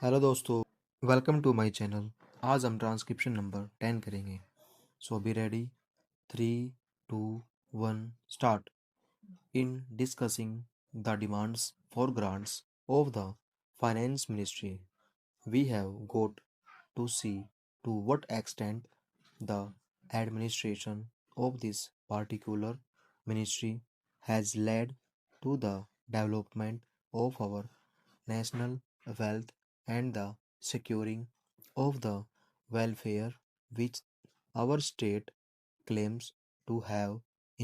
Hello दोस्तों, welcome to my channel. आज हम ट्रांसक्रिप्शन नंबर 10 करेंगे। So be ready. 3, 2, 1 start. In discussing the demands for grants of the finance ministry, we have got to see to what extent the administration of this particular ministry has led to the development of our national wealth and the securing of the welfare which our state claims to have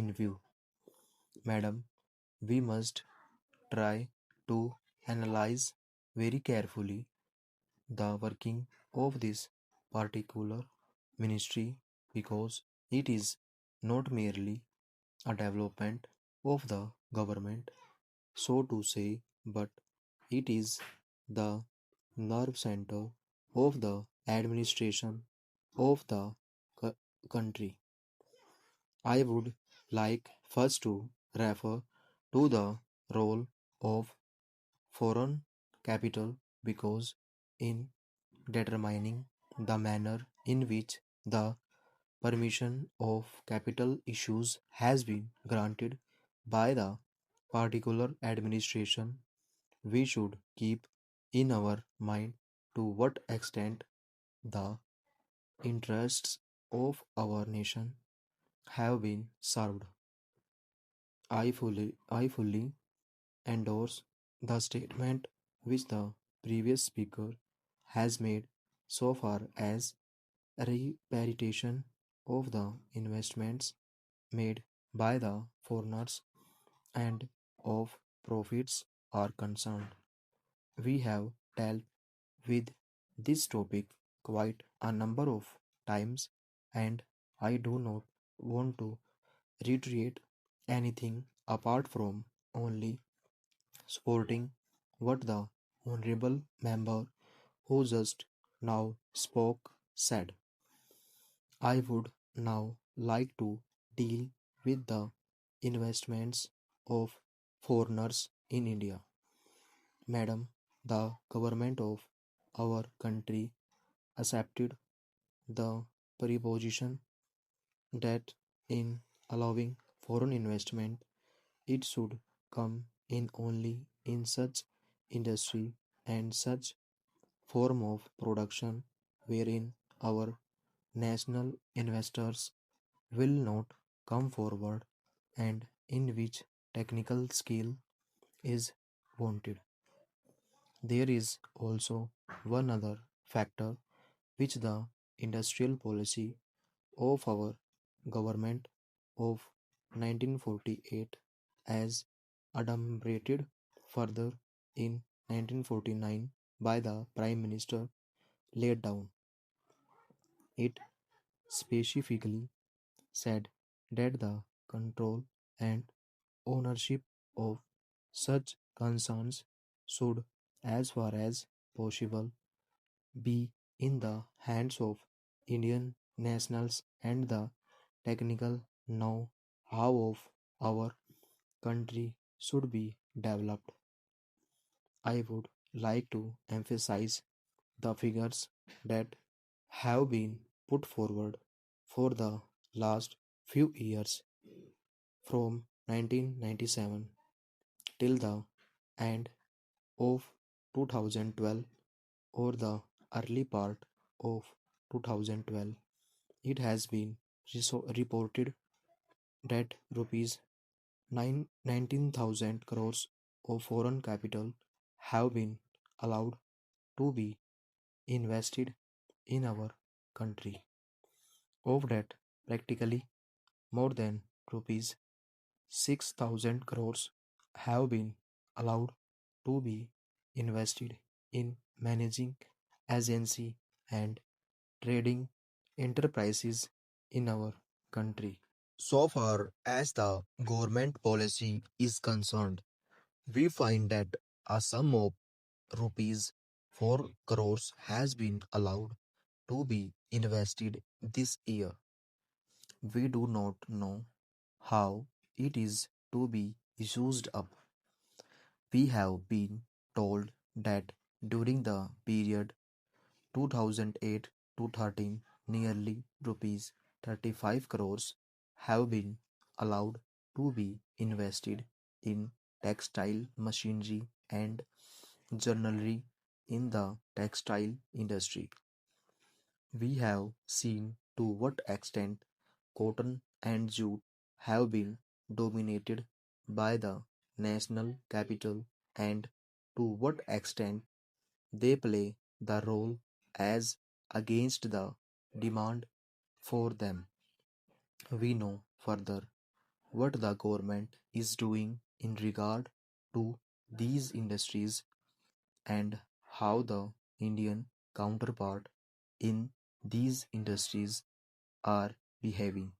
in view. Madam, we must try to analyze very carefully the working of this particular ministry because it is not merely a development of the government, so to say, but it is the nerve center of the administration of the country. I would like first to refer to the role of foreign capital because in determining the manner in which the permission of capital issues has been granted by the particular administration, we should keep in our mind to what extent the interests of our nation have been served. I fully endorse the statement which the previous speaker has made so far as repatriation of the investments made by the foreigners and of profits are concerned. We have dealt with this topic quite a number of times, and I do not want to reiterate anything apart from only supporting what the honorable member who just now spoke said. I would now like to deal with the investments of foreigners in India. Madam, the government of our country accepted the proposition that in allowing foreign investment, it should come in only in such industry and such form of production wherein our national investors will not come forward and in which technical skill is wanted. There is also one other factor which the industrial policy of our government of 1948 as adumbrated further in 1949 by the Prime Minister laid down. It specifically said that the control and ownership of such concerns should, as far as possible, be in the hands of Indian nationals and the technical know-how of our country should be developed. I would like to emphasize the figures that have been put forward for the last few years from 1997 till the end of 2012 or the early part of 2012. It has been reported that rupees 19,000 crores of foreign capital have been allowed to be invested in our country. Of that, practically more than rupees 6,000 crores have been allowed to be invested in managing agency and trading enterprises in our country. So far as the government policy is concerned, we find that a sum of rupees 4 crores has been allowed to be invested this year. We do not know how it is to be used up. We have been told that During the period 2008 to 13, nearly rupees 35 crores have been allowed to be invested in textile machinery and joinery in the textile industry. We have seen to what extent cotton and jute have been dominated by the national capital and to what extent they play the role as against the demand for them. We know further what the government is doing in regard to these industries and how the Indian counterpart in these industries are behaving.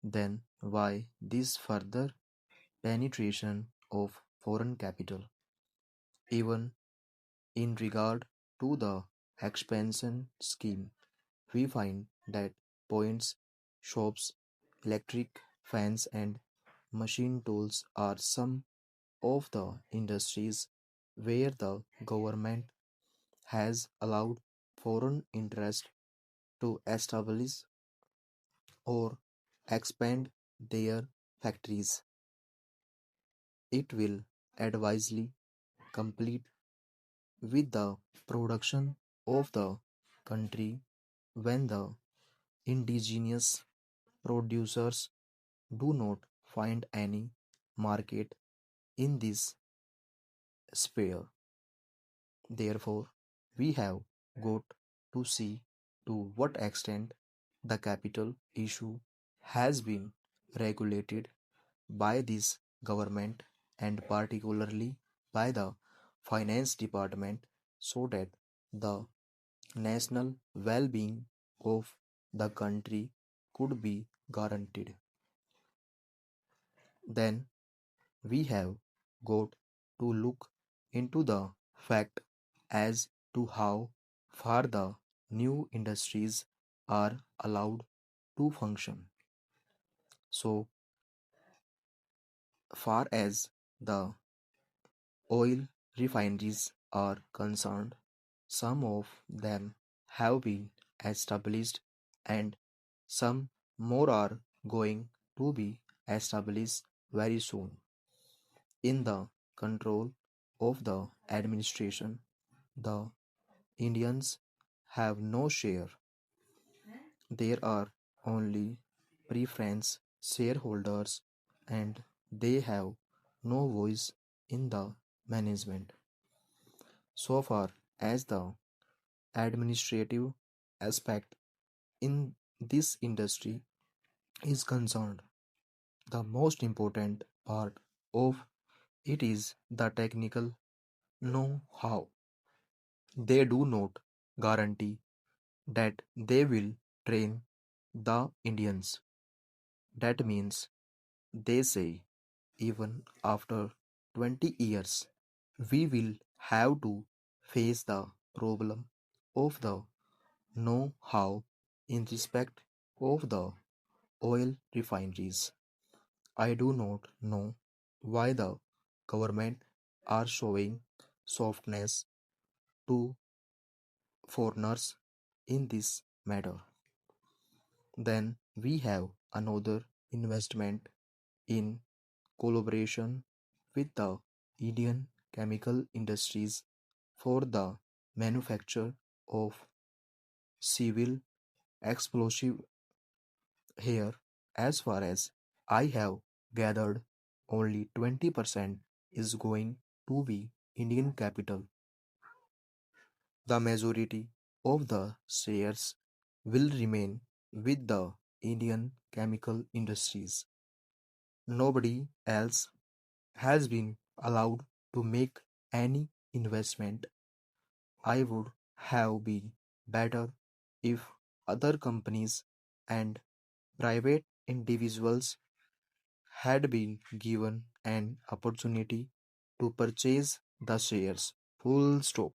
Then why this further penetration of foreign capital? Even in regard to the expansion scheme, we find that points, shops, electric fans, and machine tools are some of the industries where the government has allowed foreign interest to establish or expand their factories. It will advisely complete with the production of the country when the indigenous producers do not find any market in this sphere. Therefore, we have got to see to what extent the capital issue has been regulated by this government and particularly by the finance department so that the national well-being of the country could be guaranteed. Then we have got to look into the fact as to how far the new industries are allowed to function. So far as the oil refineries are concerned, some of them have been established and some more are going to be established very soon. In the control of the administration, the Indians have no share. There are only preference shareholders and they have no voice in the management. So far as the administrative aspect in this industry is concerned, the most important part of it is the technical know how. They do not guarantee that they will train the Indians. That means they say even after 20 years we will have to face the problem of the know how in respect of the oil refineries. I do not know why the government are showing softness to foreigners in this matter. Then we have another investment in collaboration with the Indian chemical industries for the manufacture of civil explosive here. As far as I have gathered, only 20% is going to be Indian capital. The majority of the shares will remain with the Indian chemical industries. Nobody else has been allowed to make any investment. I would have been better if other companies and private individuals had been given an opportunity to purchase the shares. Full stop.